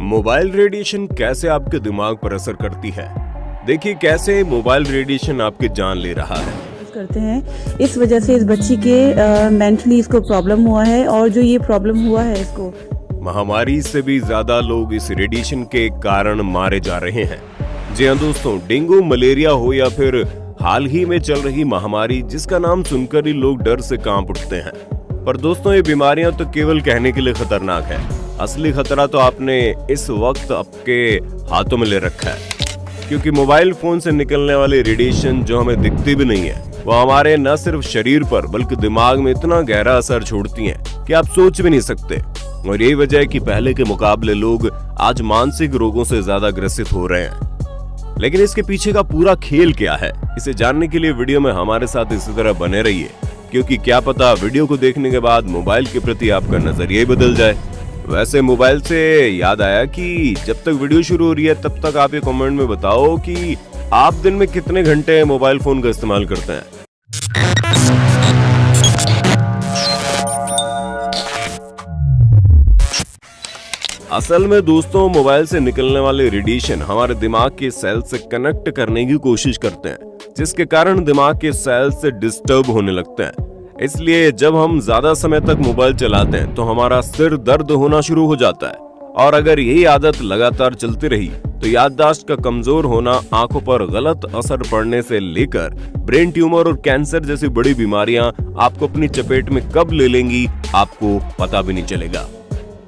Mobile radiation कैसे आपके दिमाग पर असर करती है। देखिए कैसे मोबाइल रेडिएशन आपकी जान ले रहा है। करते हैं इस वजह से इस बच्ची के मेंटली इसको प्रॉब्लम हुआ है, और जो ये प्रॉब्लम हुआ है इसको महामारी से भी ज्यादा लोग इस रेडिएशन के कारण मारे जा रहे हैं। जी हाँ दोस्तों, डेंगू, मलेरिया हो या फिर हाल ही में चल रही महामारी जिसका नाम सुनकर ही लोग डर से कांप उठते हैं। पर दोस्तों, ये बीमारियां तो केवल कहने के लिए खतरनाक है, असली खतरा तो आपने इस वक्त आपके हाथों में ले रखा है। क्योंकि मोबाइल फोन से निकलने वाली रेडिएशन जो हमें दिखती भी नहीं है, वो हमारे न सिर्फ शरीर पर बल्कि दिमाग में इतना गहरा असर छोड़ती हैं कि आप सोच भी नहीं सकते। और यही वजह है कि पहले के मुकाबले लोग आज मानसिक रोगों से ज्यादा ग्रसित हो रहे हैं। लेकिन इसके पीछे का पूरा खेल क्या है, इसे जानने के लिए वीडियो में हमारे साथ इसी तरह बने रहिए, क्योंकि क्या पता वीडियो को देखने के बाद मोबाइल के प्रति आपका नजरिया ही बदल जाए। वैसे मोबाइल से याद आया कि जब तक वीडियो शुरू हो रही है तब तक आप ये कमेंट में बताओ कि आप दिन में कितने घंटे मोबाइल फोन का इस्तेमाल करते हैं। असल में दोस्तों, मोबाइल से निकलने वाले रेडिएशन हमारे दिमाग के सेल से कनेक्ट करने की कोशिश करते हैं, जिसके कारण दिमाग के सेल से डिस्टर्ब होने लगते हैं। इसलिए जब हम ज्यादा समय तक मोबाइल चलाते हैं तो हमारा सिर दर्द होना शुरू हो जाता है, और अगर यही आदत लगातार चलती रही तो याददाश्त का कमजोर होना, आंखों पर गलत असर पड़ने से लेकर ब्रेन ट्यूमर और कैंसर जैसी बड़ी बीमारियां आपको अपनी चपेट में कब ले लेंगी आपको पता भी नहीं चलेगा।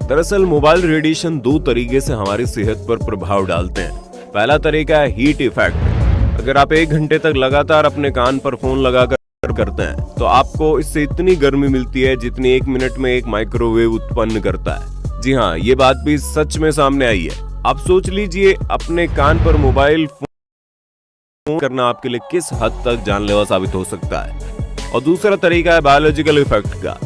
दरअसल मोबाइल रेडिएशन दो तरीके से हमारी सेहत पर प्रभाव डालते हैं। पहला तरीका है हीट इफेक्ट। अगर आप 1 घंटे तक लगातार अपने कान पर फोन लगाकर करते हैं तो आपको इससे इतनी गर्मी मिलती है जितनी 1 मिनट में एक माइक्रोवेव उत्पन्न करता है। जी हाँ, ये बात भी सच में सामने आई है। आप सोच लीजिए, अपने कान पर मोबाइल फोन करना आपके लिए किस हद तक जानलेवा साबित हो सकता है। और दूसरा तरीका है बायोलॉजिकल इफेक्ट का।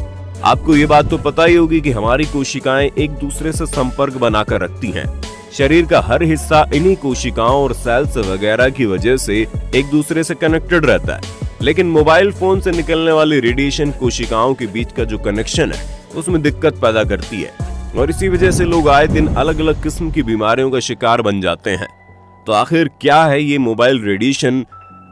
आपको ये बात तो पता ही होगी कि हमारी कोशिकाएं एक दूसरे से संपर्क बनाकर रखती हैं। शरीर का हर हिस्सा इन्हीं कोशिकाओं और सेल्स वगैरह की वजह से एक दूसरे से कनेक्टेड रहता है। लेकिन मोबाइल फोन से निकलने वाली रेडिएशन कोशिकाओं के बीच का जो कनेक्शन है उसमें दिक्कत पैदा करती है, और इसी वजह से लोग आए दिन अलग अलग किस्म की बीमारियों का शिकार बन जाते हैं। तो आखिर क्या है ये मोबाइल रेडिएशन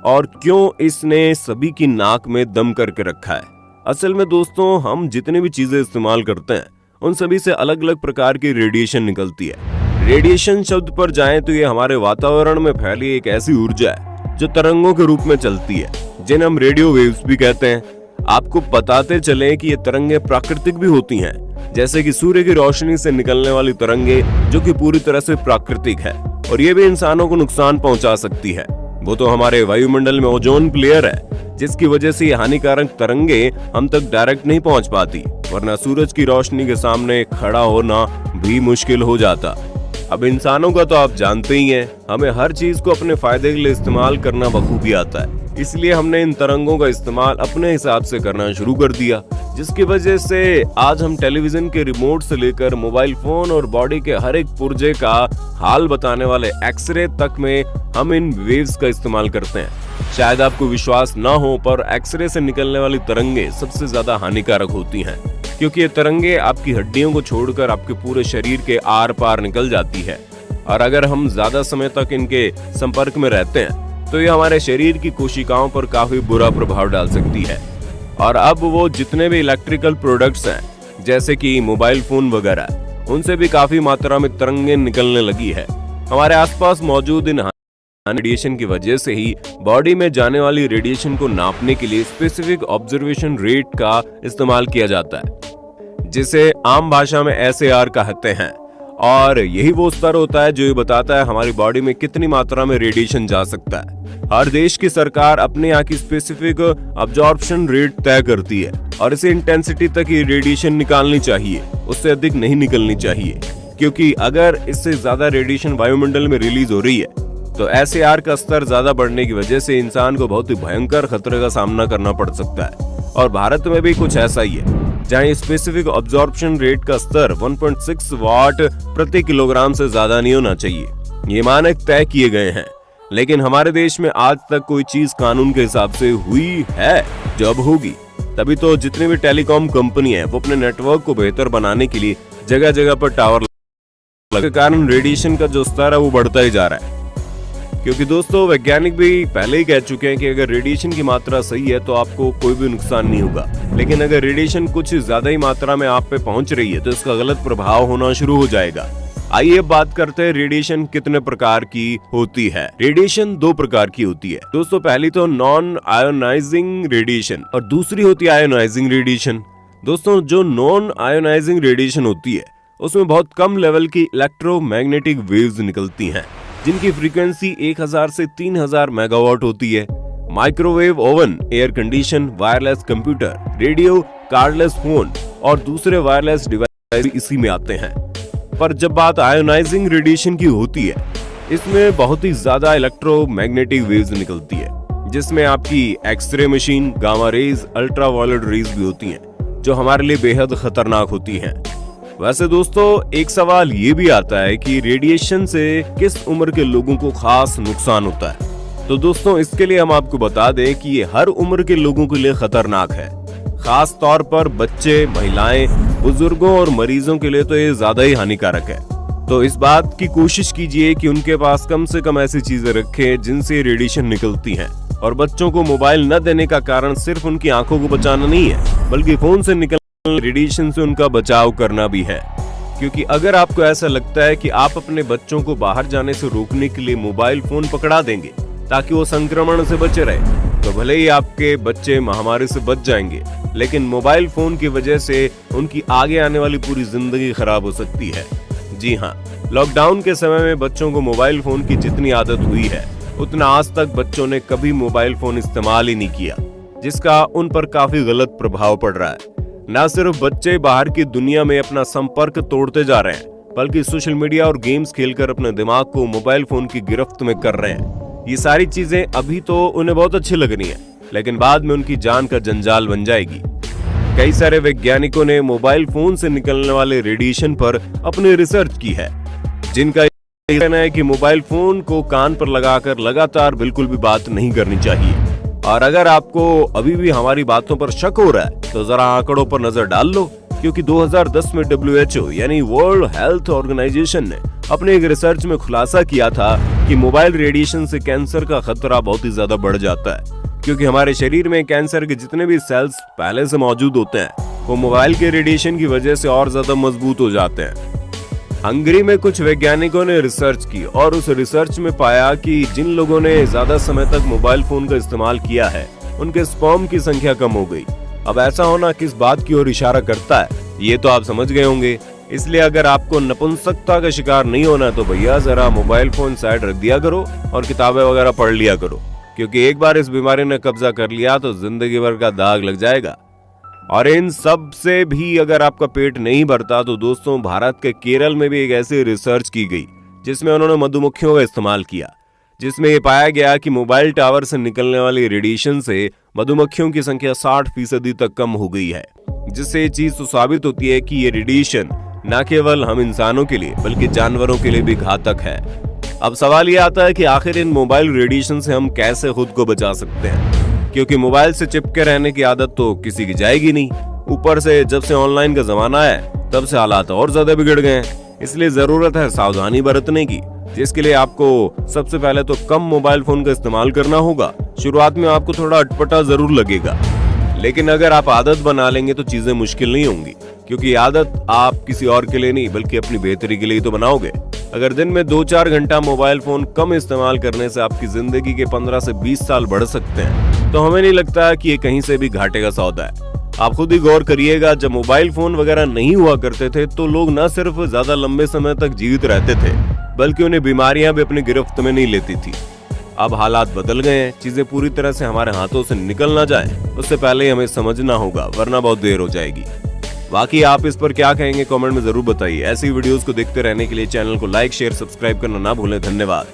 और क्यों इसने सभी की नाक में दम करके रखा है। असल में दोस्तों, हम जितनी भी चीजें इस्तेमाल करते हैं उन सभी से अलग अलग प्रकार की रेडिएशन निकलती है। रेडिएशन शब्द पर जाएं तो ये हमारे वातावरण में फैली एक ऐसी ऊर्जा है जो तरंगों के रूप में चलती है, जिन्हें हम रेडियो वेव्स भी कहते हैं। आपको बताते चलें कि ये तरंगे प्राकृतिक भी होती हैं, जैसे कि सूर्य की रोशनी से निकलने वाली तरंगे जो कि पूरी तरह से प्राकृतिक है, और ये भी इंसानों को नुकसान पहुंचा सकती है। वो तो हमारे वायुमंडल में ओजोन लेयर है, जिसकी वजह से ये हानिकारक तरंगे हम तक डायरेक्ट नहीं पहुंच पाती, वरना सूरज की रोशनी के सामने खड़ा होना भी मुश्किल हो जाता। अब इंसानों का तो आप जानते ही हैं, हमें हर चीज को अपने फायदे के लिए इस्तेमाल करना बखूबी आता है। इसलिए हमने इन तरंगों का इस्तेमाल अपने हिसाब से करना शुरू कर दिया, जिसकी वजह से आज हम टेलीविजन के रिमोट से लेकर मोबाइल फोन और बॉडी के हर एक पुर्जे का हाल बताने वाले एक्सरे तक में हम इन वेव्स का इस्तेमाल करते हैं। शायद आपको विश्वास ना हो, पर एक्सरे से निकलने वाली तरंगे सबसे ज्यादा हानिकारक होती हैं, क्योंकि ये तरंगे आपकी हड्डियों को छोड़कर आपके पूरे शरीर के आर पार निकल जाती है, और अगर हम ज्यादा समय तक इनके संपर्क में रहते हैं तो ये हमारे शरीर की कोशिकाओं पर काफी बुरा प्रभाव डाल सकती है। और अब वो जितने भी इलेक्ट्रिकल प्रोडक्ट्स हैं, जैसे कि मोबाइल फोन वगैरह, उनसे भी काफी मात्रा में तरंगे निकलने लगी है। हमारे आसपास मौजूद इन रेडिएशन की वजह से ही बॉडी में जाने वाली रेडिएशन को नापने के लिए स्पेसिफिक ऑब्जर्वेशन रेट का इस्तेमाल किया जाता है, जिसे आम भाषा में SAR कहते हैं। और यही वो स्तर होता है जो ये बताता है हमारी बॉडी में कितनी मात्रा में रेडिएशन जा सकता है। हर देश की सरकार अपने यहाँ की स्पेसिफिक अब्जॉर्प्शन रेट तय करती है, और इसे इंटेंसिटी तक ही रेडिएशन निकालनी चाहिए, उससे अधिक नहीं निकलनी चाहिए, क्योंकि अगर इससे ज्यादा रेडिएशन वायुमंडल में रिलीज हो रही है तो SAR का स्तर ज्यादा बढ़ने की वजह से इंसान को बहुत ही भयंकर खतरे का सामना करना पड़ सकता है। और भारत में भी कुछ ऐसा ही है, जहां ये स्पेसिफिक अब्जॉर्प्शन रेट का स्तर 1.6 वाट प्रति किलोग्राम से ज्यादा नहीं होना चाहिए। ये मानक तय किए गए हैं, लेकिन हमारे देश में आज तक कोई चीज कानून के हिसाब से हुई है जो अब होगी। तभी तो जितनी भी टेलीकॉम कंपनी है वो अपने नेटवर्क को बेहतर बनाने के लिए जगह जगह पर टावर के कारण रेडिएशन का जो स्तर है वो बढ़ता ही जा रहा है। क्योंकि दोस्तों वैज्ञानिक भी पहले ही कह चुके हैं कि अगर रेडिएशन की मात्रा सही है तो आपको कोई भी नुकसान नहीं होगा, लेकिन अगर रेडिएशन कुछ ज्यादा ही मात्रा में आप पे पहुंच रही है तो इसका गलत प्रभाव होना शुरू हो जाएगा। आइए अब बात करते हैं रेडिएशन कितने प्रकार की होती है। रेडिएशन 2 प्रकार की होती है दोस्तों। पहली तो नॉन आयोनाइजिंग रेडिएशन और दूसरी होती है आयोनाइजिंग रेडिएशन। दोस्तों जो नॉन आयोनाइजिंग रेडिएशन होती है उसमें बहुत कम लेवल की इलेक्ट्रोमैग्नेटिक वेव्स निकलती हैं, जिनकी फ्रीक्वेंसी 1000 से 3000 मेगावाट होती है। Microwave oven, air condition, wireless computer, radio, cardless phone और दूसरे वायरलेस डिवाइस इसी में आते हैं। पर जब बात आयोनाइजिंग रेडिएशन की होती है, इसमें बहुत ही ज्यादा इलेक्ट्रोमैग्नेटिक वेव्स निकलती है, जिसमें आपकी X ray machine, gamma rays, ultraviolet rays भी होती हैं, जो हमारे लिए बेहद खतरनाक होती हैं। वैसे दोस्तों एक सवाल ये भी आता है कि रेडिएशन से किस उम्र के लोगों को खास नुकसान होता है। तो दोस्तों इसके लिए हम आपको बता दें कि ये हर उम्र के लोगों के लिए खतरनाक है। खास तौर पर बच्चे, महिलाएं, बुजुर्गों और मरीजों के लिए तो ये ज्यादा ही हानिकारक है। तो इस बात की कोशिश कीजिए कि उनके पास कम से कम ऐसी चीजें रखें जिनसे रेडिएशन निकलती हैं। और बच्चों को मोबाइल न देने का कारण सिर्फ उनकी आंखों को बचाना नहीं है, बल्कि फोन से निकल रेडिएशन से उनका बचाव करना भी है। क्योंकि अगर आपको ऐसा लगता है कि आप अपने बच्चों को बाहर जाने से रोकने के लिए मोबाइल फोन पकड़ा देंगे ताकि वो संक्रमण से बचे रहे, तो भले ही आपके बच्चे महामारी से बच जाएंगे, लेकिन मोबाइल फोन की वजह से उनकी आगे आने वाली पूरी जिंदगी खराब हो सकती है। जी हाँ, लॉकडाउन के समय में बच्चों को मोबाइल फोन की जितनी आदत हुई है उतना आज तक बच्चों ने कभी मोबाइल फोन इस्तेमाल ही नहीं किया, जिसका उन पर काफी गलत प्रभाव पड़ रहा है। न सिर्फ बच्चे बाहर की दुनिया में अपना संपर्क तोड़ते जा रहे हैं, बल्कि सोशल मीडिया और गेम्स खेलकर अपने दिमाग को मोबाइल फोन की गिरफ्त में कर रहे हैं। ये सारी चीजें अभी तो उन्हें बहुत अच्छी लग रही हैं, लेकिन बाद में उनकी जान का जंजाल बन जाएगी। कई सारे वैज्ञानिकों ने मोबाइल फोन से निकलने वाले रेडिएशन पर अपनी रिसर्च की है, जिनका कहना है कि मोबाइल फोन को कान पर लगाकर लगातार बिल्कुल भी बात नहीं करनी चाहिए। और अगर आपको अभी भी हमारी बातों पर शक हो रहा है तो जरा आंकड़ों पर नजर डाल लो, क्योंकि 2010 में WHO यानी वर्ल्ड हेल्थ ऑर्गेनाइजेशन ने अपने एक रिसर्च में खुलासा किया था कि मोबाइल रेडिएशन से कैंसर का खतरा बहुत ही ज्यादा बढ़ जाता है। क्योंकि हमारे शरीर में कैंसर के जितने भी सेल्स पहले से मौजूद होते हैं वो मोबाइल के रेडिएशन की वजह से और ज्यादा मजबूत हो जाते हैं। हंगरी में कुछ वैज्ञानिकों ने रिसर्च की और उस रिसर्च में पाया कि जिन लोगों ने ज्यादा समय तक मोबाइल फोन का इस्तेमाल किया है उनके स्पर्म की संख्या कम हो गई। अब ऐसा होना किस बात की ओर इशारा करता है ये तो आप समझ गए होंगे। इसलिए अगर आपको नपुंसकता का शिकार नहीं होना तो भैया जरा मोबाइल फोन साइड रख दिया करो और किताबें वगैरह पढ़ लिया करो, क्योंकि एक बार इस बीमारी ने कब्जा कर लिया तो जिंदगी भर का दाग लग जाएगा। और इन सब से भी अगर आपका पेट नहीं भरता तो दोस्तों भारत के केरल में भी एक ऐसी रिसर्च की गई जिसमें उन्होंने मधुमक्खियों का इस्तेमाल किया, जिसमें ये पाया गया कि मोबाइल टावर से निकलने वाली रेडिएशन से मधुमक्खियों की संख्या 60% तक कम हो गई है, जिससे ये चीज तो साबित होती है कि ये रेडिएशन न केवल हम इंसानों के लिए बल्कि जानवरों के लिए भी घातक है। अब सवाल ये आता है कि आखिर इन मोबाइल रेडिएशन से हम कैसे खुद को बचा सकते हैं, क्योंकि मोबाइल से चिपके रहने की आदत तो किसी की जाएगी नहीं। ऊपर से जब से ऑनलाइन का जमाना है तब से हालात और ज्यादा बिगड़ गए हैं। इसलिए जरूरत है सावधानी बरतने की, जिसके लिए आपको सबसे पहले तो कम मोबाइल फोन का इस्तेमाल करना होगा। शुरुआत में आपको थोड़ा अटपटा जरूर लगेगा, लेकिन अगर आप आदत बना लेंगे तो चीजें मुश्किल नहीं होंगी, क्योंकि आदत आप किसी और के लिए नहीं बल्कि अपनी बेहतरी के लिए तो बनाओगे। अगर दिन में 2-4 घंटा मोबाइल फोन कम इस्तेमाल करने से आपकी जिंदगी के 15 से 20 साल बढ़ सकते हैं, तो हमें नहीं लगता कि ये कहीं से भी घाटे का सौदा है। आप खुद ही गौर करिएगा, जब मोबाइल फोन वगैरह नहीं हुआ करते थे तो लोग न सिर्फ ज्यादा लंबे समय तक जीवित रहते थे, बल्कि उन्हें बीमारियां भी अपनी गिरफ्त में नहीं लेती थी। अब हालात बदल गए हैं, चीजें पूरी तरह से हमारे हाथों से निकल ना जाए उससे पहले ही हमें समझना होगा, वरना बहुत देर हो जाएगी। बाकी आप इस पर क्या कहेंगे कमेंट में जरूर बताइए। ऐसी वीडियोस को देखते रहने के लिए चैनल को लाइक, शेयर, सब्सक्राइब करना ना भूलें। धन्यवाद।